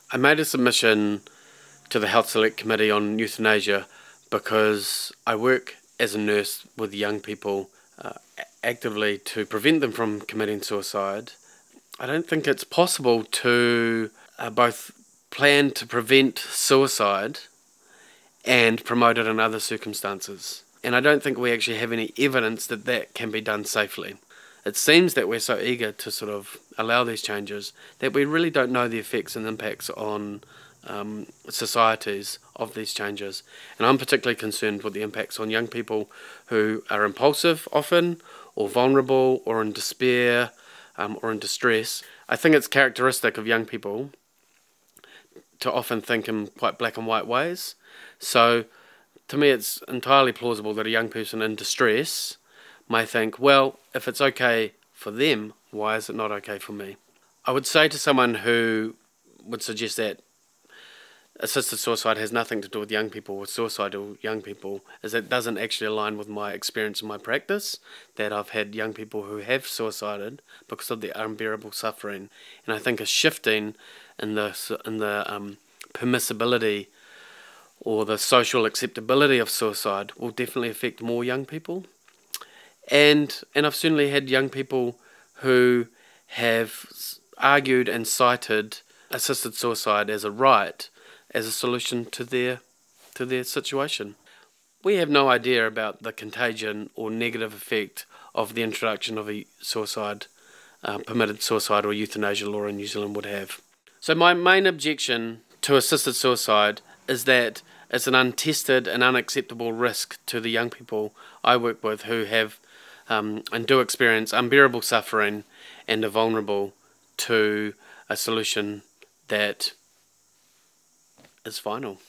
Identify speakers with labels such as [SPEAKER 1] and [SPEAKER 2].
[SPEAKER 1] I made a submission to the Health Select Committee on Euthanasia because I work as a nurse with young people actively to prevent them from committing suicide. I don't think it's possible to both plan to prevent suicide and promote it in other circumstances. And I don't think we actually have any evidence that that can be done safely. It seems that we're so eager to sort of allow these changes that we really don't know the effects and impacts on societies of these changes. And I'm particularly concerned with the impacts on young people who are impulsive often, or vulnerable, or in despair, or in distress. I think it's characteristic of young people to often think in quite black and white ways. So to me it's entirely plausible that a young person in distress may think, well, if it's okay for them, why is it not okay for me? I would say to someone who would suggest that assisted suicide has nothing to do with young people, with suicidal young people, is that it doesn't actually align with my experience and my practice, that I've had young people who have suicided because of their unbearable suffering. And I think a shifting in the permissibility or the social acceptability of suicide will definitely affect more young people. And I've certainly had young people who have argued and cited assisted suicide as a right, as a solution to their situation. We have no idea about the contagion or negative effect of the introduction of a permitted suicide or euthanasia law in New Zealand would have. So my main objection to assisted suicide is that it's an untested and unacceptable risk to the young people I work with who have and do experience unbearable suffering and are vulnerable to a solution that is final.